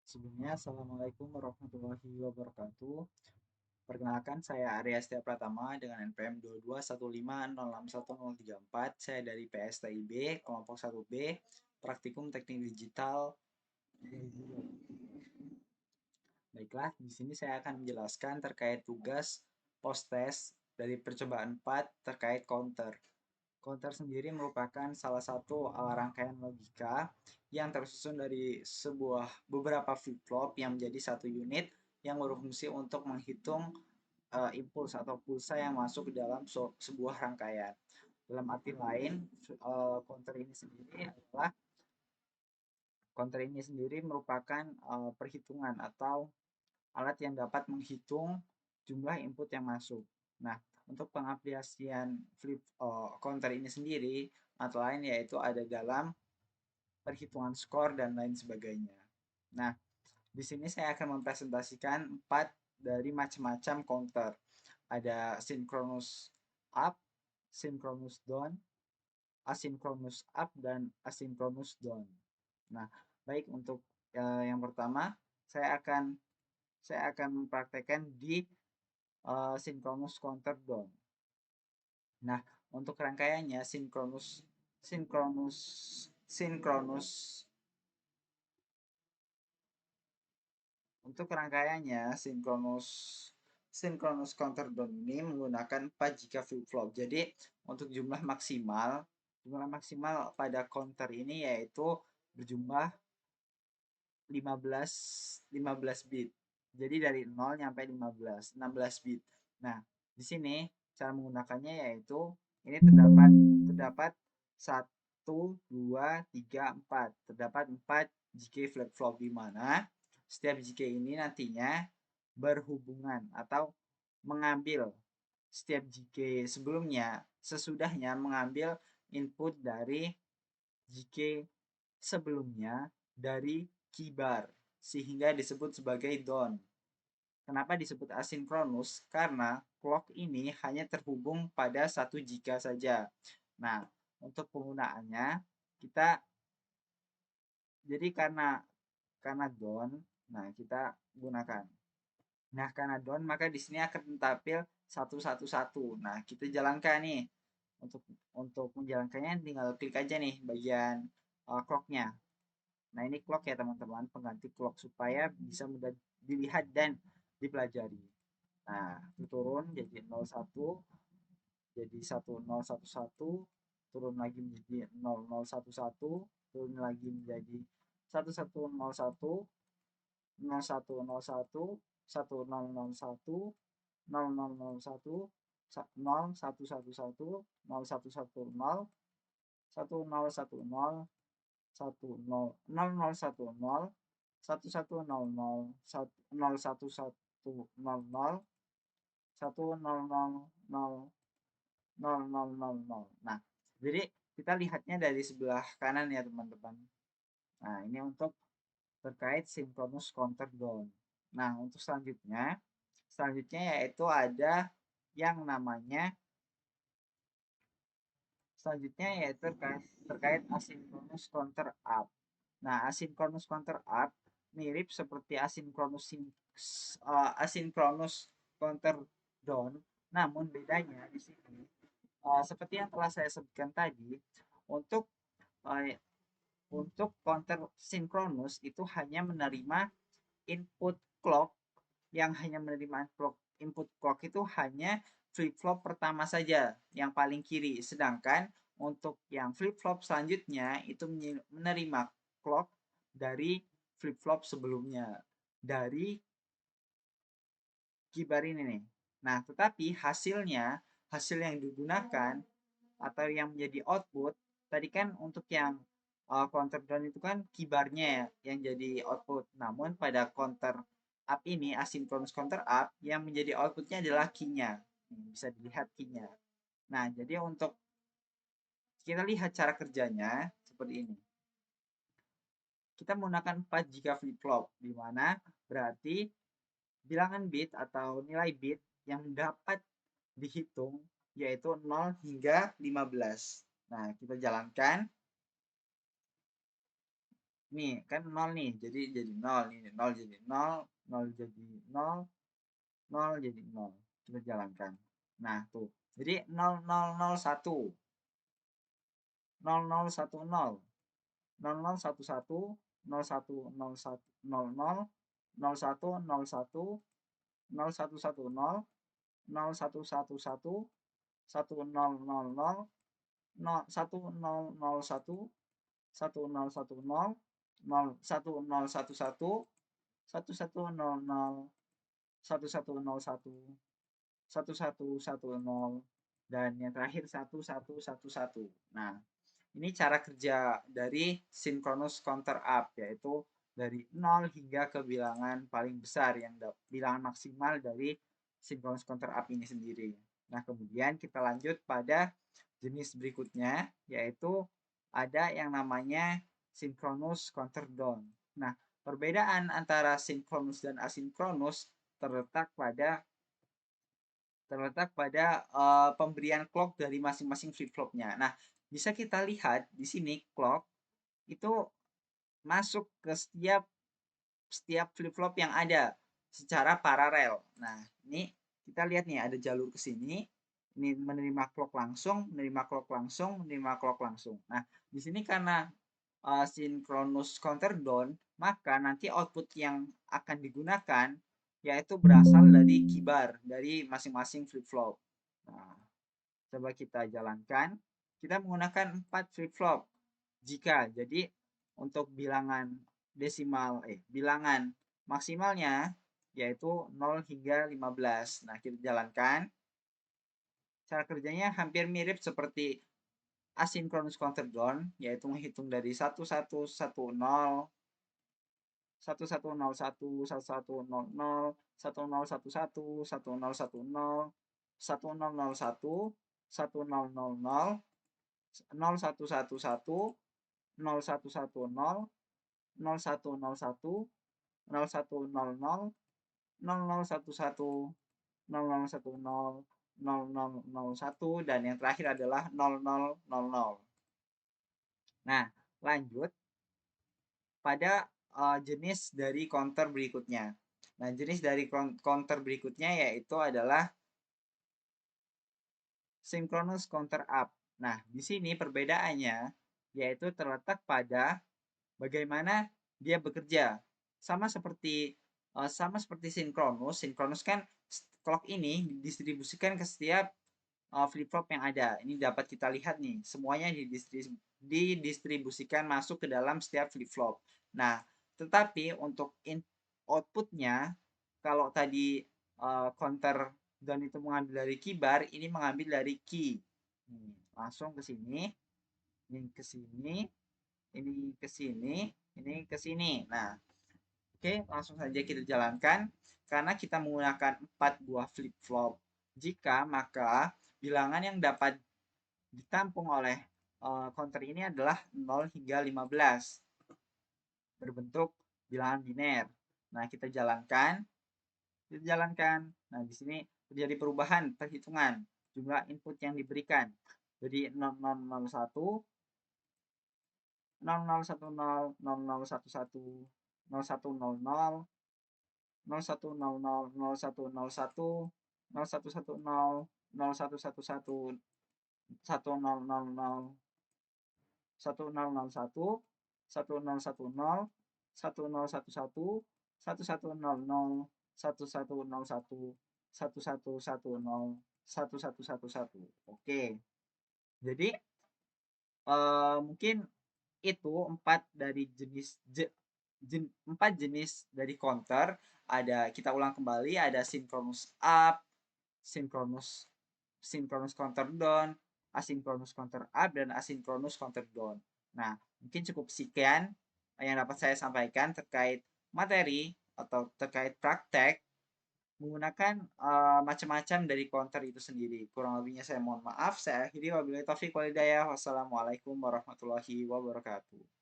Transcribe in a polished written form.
Sebelumnya, Assalamualaikum warahmatullahi wabarakatuh. Perkenalkan, saya Arya Setia Pratama dengan NPM 2215061034. Saya dari PSTIB, kelompok 1B, Praktikum Teknik Digital. Baiklah, di sini saya akan menjelaskan terkait tugas post-test dari percobaan 4 terkait counter. Counter sendiri merupakan salah satu rangkaian logika yang tersusun dari beberapa flip-flop yang menjadi satu unit yang berfungsi untuk menghitung impuls atau pulsa yang masuk ke dalam sebuah rangkaian. Dalam arti lain, counter ini sendiri adalah counter ini sendiri merupakan perhitungan atau alat yang dapat menghitung jumlah input yang masuk. Nah, untuk pengaplikasian counter ini sendiri, antara lain yaitu ada dalam perhitungan skor dan lain sebagainya. Nah, di sini saya akan mempresentasikan 4 dari macam-macam counter. Ada synchronous up, synchronous down, asynchronous up, dan asynchronous down. Nah, baik untuk yang pertama, saya akan mempraktekkan di synchronous counter down. Nah, untuk rangkaiannya synchronous synchronous untuk rangkaiannya synchronous counter down ini menggunakan 4 jika flip-flop. Jadi, untuk jumlah maksimal pada counter ini yaitu berjumlah 15 bit. Jadi dari 0 sampai 16 bit. Nah, di sini cara menggunakannya yaitu ini terdapat 1, 2, 3, 4. Terdapat 4 JK flip-flop di mana setiap JK ini nantinya berhubungan atau mengambil setiap JK sebelumnya sesudahnya mengambil input dari JK sebelumnya dari kibar sehingga disebut sebagai don. Kenapa disebut asinkronus? Karena clock ini hanya terhubung pada satu jika saja. Nah, untuk penggunaannya kita jadi karena don, nah kita gunakan. Nah, karena don maka di sini akan tampil 111. Nah, kita jalankan nih. Untuk menjalankannya tinggal klik aja nih bagian clocknya. Nah, ini clock ya teman-teman, pengganti clock supaya bisa mudah dilihat dan dipelajari. Nah, itu turun jadi 01, jadi 1011, turun lagi menjadi 0011, turun lagi menjadi 1101, 0101, 1001, 0001, 0111, 0110, 1010, 10 1100 1100 1000. Nah, jadi kita lihatnya dari sebelah kanan ya teman-teman. Nah, ini untuk terkait synchronous counter down. Nah, untuk selanjutnya yaitu ada yang namanya terkait asynchronous counter up. Nah, asynchronous counter up mirip seperti asynchronous counter down, namun bedanya di sini seperti yang telah saya sebutkan tadi, untuk uh, counter sinkronus itu hanya menerima input clock yang hanya menerima input clock itu hanya flip-flop pertama saja yang paling kiri, sedangkan untuk yang flip-flop selanjutnya itu menerima clock dari flip-flop sebelumnya dari kibar ini nih. Nah, tetapi hasil yang digunakan atau yang menjadi output tadi kan untuk yang counter down itu kan kibarnya ya yang jadi output. Namun pada counter up ini asynchronous counter up yang menjadi outputnya adalah key-nya. Bisa dilihat key-nya. Nah, jadi untuk kita lihat cara kerjanya seperti ini. Kita menggunakan 4 jika flip-flop di mana berarti bilangan bit atau nilai bit yang dapat dihitung yaitu 0 hingga 15. Nah, kita jalankan. Nih, kan 0 nih. Jadi 0 nih. 0 jadi 0, 0 jadi 0, 0 jadi 0. Kita jalankan. Nah, tuh. Jadi 0001, 0010, 0011, 0101, 00, 0101, 0110, 0111, 1000, 1001, 1010, 1011, 1100, 1101, 1110, dan yang terakhir 1111. Nah, ini cara kerja dari synchronous counter up, yaitu dari 0 hingga ke bilangan paling besar yang bilangan maksimal dari synchronous counter up ini sendiri. Nah, kemudian kita lanjut pada jenis berikutnya, yaitu ada yang namanya synchronous counter down. Nah, perbedaan antara synchronous dan asynchronous terletak pada pemberian clock dari masing-masing flip-flopnya. Nah, bisa kita lihat di sini clock itu masuk ke setiap flip-flop yang ada secara paralel. Nah, ini kita lihat nih ada jalur ke sini. Ini menerima clock langsung, menerima clock langsung, menerima clock langsung. Nah, di sini karena synchronous counter down, maka nanti output yang akan digunakan yaitu berasal dari kibar dari masing-masing flip-flop. Nah, coba kita jalankan. Kita menggunakan 4 flip-flop. Jadi untuk bilangan maksimalnya yaitu 0 hingga 15. Nah, kita jalankan. Cara kerjanya hampir mirip seperti asynchronous counter down, yaitu menghitung dari 1110, 1101, 1100, 1011, 1010, 1001, 1000, 0111, 0110, 0101, 0100, 0011, 0010, 0001, dan yang terakhir adalah 0000. Nah, lanjut pada jenis dari counter berikutnya. Nah, jenis dari counter berikutnya yaitu adalah synchronous counter up. Nah, di sini perbedaannya yaitu terletak pada bagaimana dia bekerja. Sama seperti sinkronus. Sinkronus kan clock ini didistribusikan ke setiap flip-flop yang ada. Ini dapat kita lihat nih, semuanya didistribusikan masuk ke dalam setiap flip-flop. Nah, tetapi untuk outputnya, kalau tadi counter dan itu mengambil dari kibar, ini mengambil dari key. Langsung ke sini, ini ke sini, ini ke sini, ini ke sini. Nah, oke, langsung saja kita jalankan. Karena kita menggunakan 4 buah flip-flop, maka bilangan yang dapat ditampung oleh counter ini adalah 0 hingga 15 berbentuk bilangan biner. Nah, kita jalankan. Nah, di sini terjadi perubahan perhitungan jumlah input yang diberikan. Jadi 0001, 0010, 0011, 0100, 0100, 0101, 0110, 0111, 1000, 1001, 1010, 1011, 1100, 1101, 1110, 1111. Oke. Jadi mungkin itu empat jenis dari counter. Kita ulang kembali, ada synchronous up, synchronous synchronous counter down, asynchronous counter up, dan asynchronous counter down. Nah, mungkin cukup sekian yang dapat saya sampaikan terkait materi atau terkait praktek menggunakan macam-macam dari counter itu sendiri. Kurang lebihnya saya mohon maaf. Saya akhiri wabillahi taufiq walhidayah. Wassalamualaikum warahmatullahi wabarakatuh.